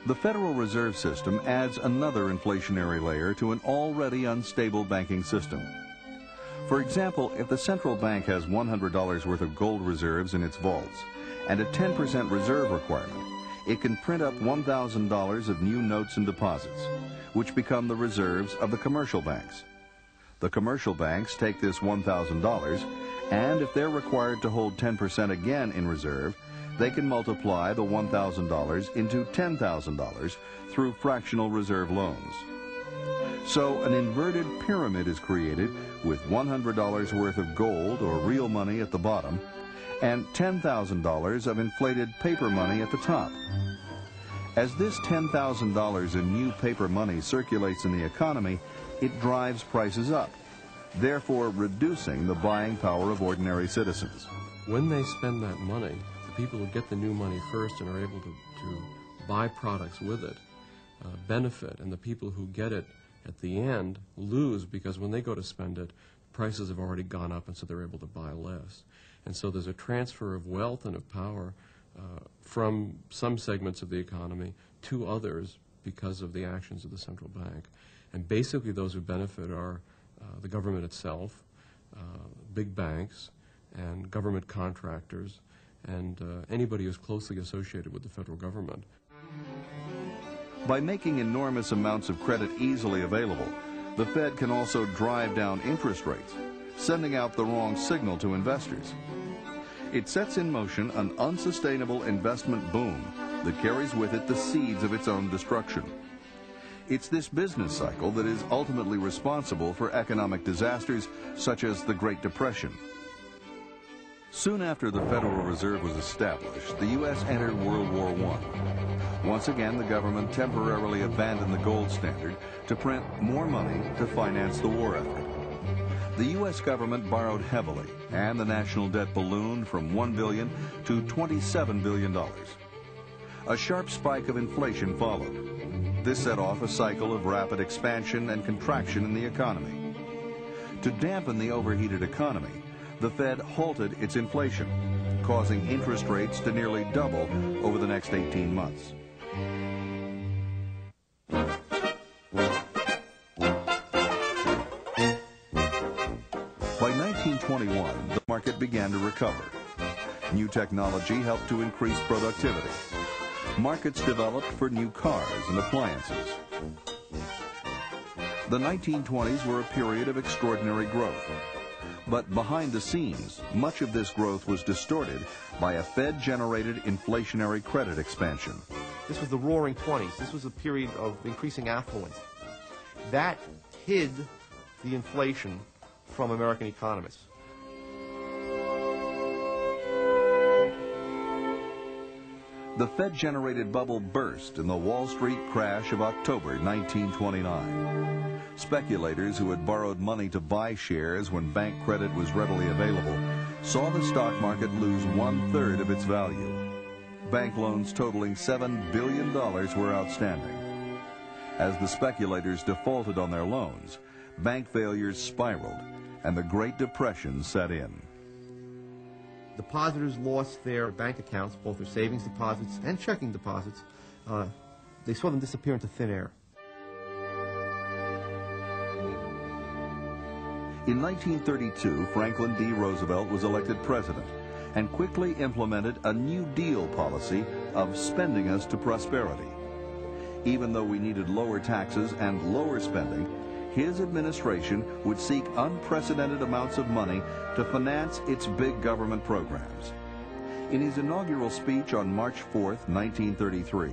The Federal Reserve System adds another inflationary layer to an already unstable banking system. For example, if the central bank has $100 worth of gold reserves in its vaults and a 10% reserve requirement, it can print up $1,000 of new notes and deposits, which become the reserves of the commercial banks. The commercial banks take this $1,000, and if they're required to hold 10% again in reserve, they can multiply the $1,000 into $10,000 through fractional reserve loans. So an inverted pyramid is created with $100 worth of gold or real money at the bottom and $10,000 of inflated paper money at the top. As this $10,000 in new paper money circulates in the economy, it drives prices up, therefore reducing the buying power of ordinary citizens. When they spend that money, the people who get the new money first and are able to buy products with it benefit, and the people who get it at the end lose, because when they go to spend it, prices have already gone up, and so they're able to buy less. And so there's a transfer of wealth and of power from some segments of the economy to others because of the actions of the central bank. And basically those who benefit are the government itself, big banks, and government contractors, and anybody who's closely associated with the federal government. By making enormous amounts of credit easily available, the Fed can also drive down interest rates, sending out the wrong signal to investors. It sets in motion an unsustainable investment boom that carries with it the seeds of its own destruction. It's this business cycle that is ultimately responsible for economic disasters such as the Great Depression. Soon after the Federal Reserve was established, the U.S. entered World War I. Once again, the government temporarily abandoned the gold standard to print more money to finance the war effort. The U.S. government borrowed heavily, and the national debt ballooned from $1 billion to $27 billion. A sharp spike of inflation followed. This set off a cycle of rapid expansion and contraction in the economy. To dampen the overheated economy, the Fed halted its inflation, causing interest rates to nearly double over the next 18 months. By 1921, the market began to recover. New technology helped to increase productivity. Markets developed for new cars and appliances. The 1920s were a period of extraordinary growth. But behind the scenes, much of this growth was distorted by a Fed-generated inflationary credit expansion. This was the roaring 20s. This was a period of increasing affluence. That hid the inflation from American economists. The Fed-generated bubble burst in the Wall Street crash of October 1929. Speculators who had borrowed money to buy shares when bank credit was readily available saw the stock market lose 1/3 of its value. Bank loans totaling $7 billion were outstanding. As the speculators defaulted on their loans, bank failures spiraled, and the Great Depression set in. Depositors lost their bank accounts, both their savings deposits and checking deposits. They saw them disappear into thin air. In 1932, Franklin D. Roosevelt was elected president and quickly implemented a New Deal policy of spending us to prosperity. Even though we needed lower taxes and lower spending, his administration would seek unprecedented amounts of money to finance its big government programs. In his inaugural speech on March 4, 1933,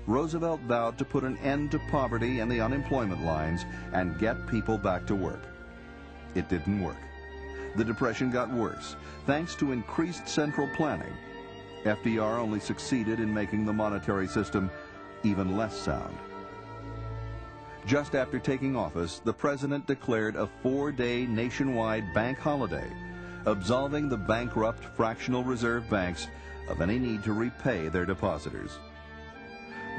Roosevelt vowed to put an end to poverty and the unemployment lines and get people back to work. It didn't work. The Depression got worse, thanks to increased central planning. FDR only succeeded in making the monetary system even less sound. Just after taking office, the president declared a 4-day nationwide bank holiday, absolving the bankrupt fractional reserve banks of any need to repay their depositors.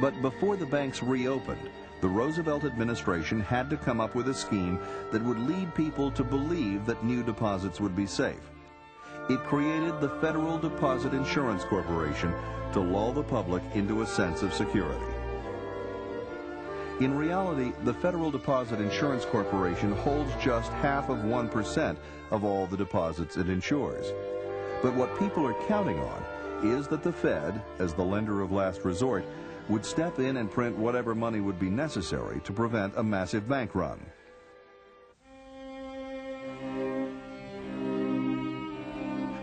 But before the banks reopened, the Roosevelt administration had to come up with a scheme that would lead people to believe that new deposits would be safe. It created the Federal Deposit Insurance Corporation to lull the public into a sense of security. In reality, the Federal Deposit Insurance Corporation holds just half of 1% of all the deposits it insures. But what people are counting on is that the Fed, as the lender of last resort, would step in and print whatever money would be necessary to prevent a massive bank run.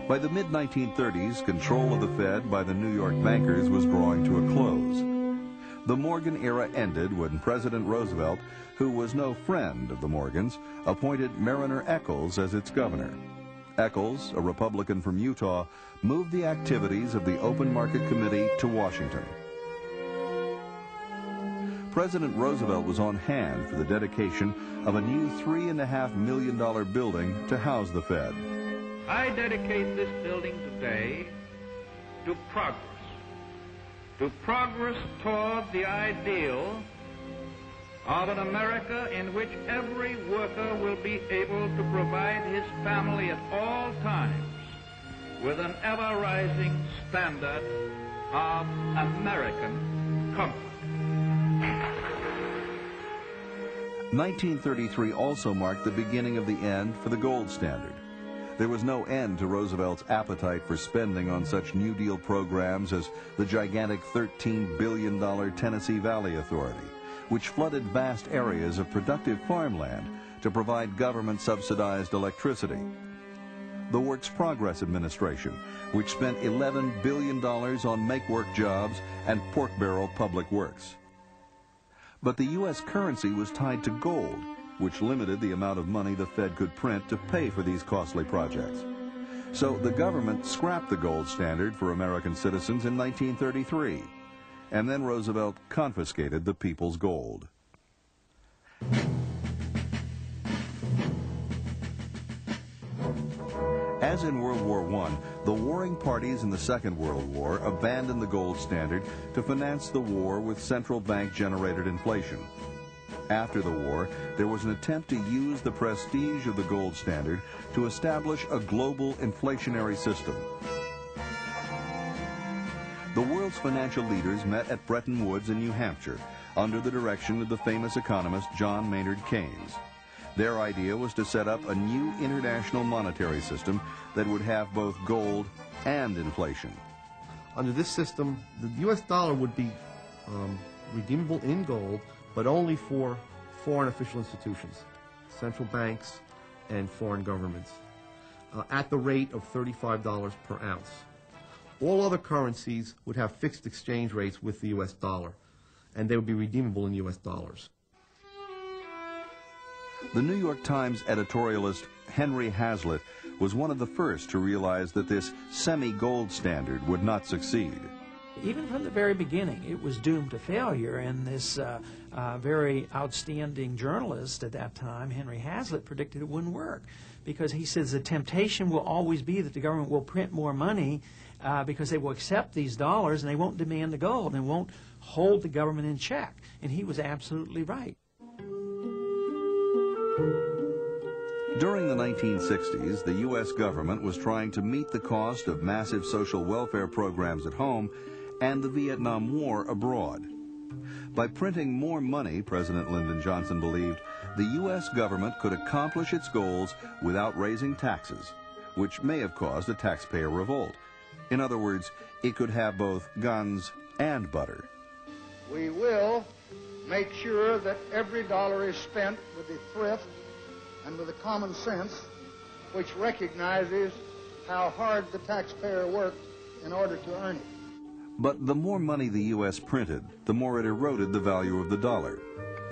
By the mid-1930s, control of the Fed by the New York bankers was drawing to a close. The Morgan era ended when President Roosevelt, who was no friend of the Morgans, appointed Mariner Eccles as its governor. Eccles, a Republican from Utah, moved the activities of the Open Market Committee to Washington. President Roosevelt was on hand for the dedication of a new $3.5 million building to house the Fed. I dedicate this building today to progress toward the ideal of an America in which every worker will be able to provide his family at all times with an ever-rising standard of American comfort. 1933 also marked the beginning of the end for the gold standard. There was no end to Roosevelt's appetite for spending on such New Deal programs as the gigantic $13 billion Tennessee Valley Authority, which flooded vast areas of productive farmland to provide government-subsidized electricity. The Works Progress Administration, which spent $11 billion on make-work jobs and pork-barrel public works. But the U.S. currency was tied to gold, which limited the amount of money the Fed could print to pay for these costly projects. So the government scrapped the gold standard for American citizens in 1933, and then Roosevelt confiscated the people's gold. As in World War I, the warring parties in the Second World War abandoned the gold standard to finance the war with central bank-generated inflation. After the war, there was an attempt to use the prestige of the gold standard to establish a global inflationary system. The world's financial leaders met at Bretton Woods in New Hampshire under the direction of the famous economist John Maynard Keynes. Their idea was to set up a new international monetary system that would have both gold and inflation. Under this system, the U.S. dollar would be redeemable in gold, but only for foreign official institutions, central banks and foreign governments, at the rate of $35 per ounce. All other currencies would have fixed exchange rates with the U.S. dollar, and they would be redeemable in U.S. dollars. The New York Times editorialist Henry Hazlitt was one of the first to realize that this semi-gold standard would not succeed. Even from the very beginning, it was doomed to failure, and this very outstanding journalist at that time, Henry Hazlitt, predicted it wouldn't work, because he says the temptation will always be that the government will print more money because they will accept these dollars and they won't demand the gold and won't hold the government in check. And he was absolutely right. During the 1960s, the U.S. government was trying to meet the cost of massive social welfare programs at home and the Vietnam War abroad. By printing more money, President Lyndon Johnson believed, the U.S. government could accomplish its goals without raising taxes, which may have caused a taxpayer revolt. In other words, it could have both guns and butter. We will make sure that every dollar is spent with the thrift and with the common sense which recognizes how hard the taxpayer worked in order to earn it. But the more money the U.S. printed, the more it eroded the value of the dollar.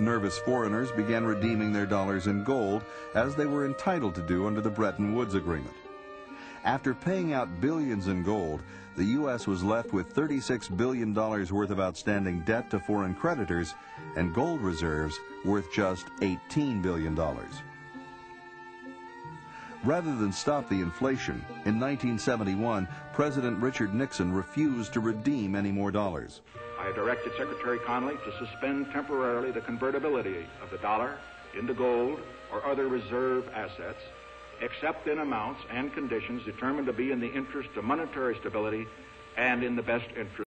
Nervous foreigners began redeeming their dollars in gold, as they were entitled to do under the Bretton Woods Agreement. After paying out billions in gold, the U.S. was left with $36 billion worth of outstanding debt to foreign creditors and gold reserves worth just $18 billion. Rather than stop the inflation, in 1971, President Richard Nixon refused to redeem any more dollars. I directed Secretary Connally to suspend temporarily the convertibility of the dollar into gold or other reserve assets, except in amounts and conditions determined to be in the interest of monetary stability and in the best interest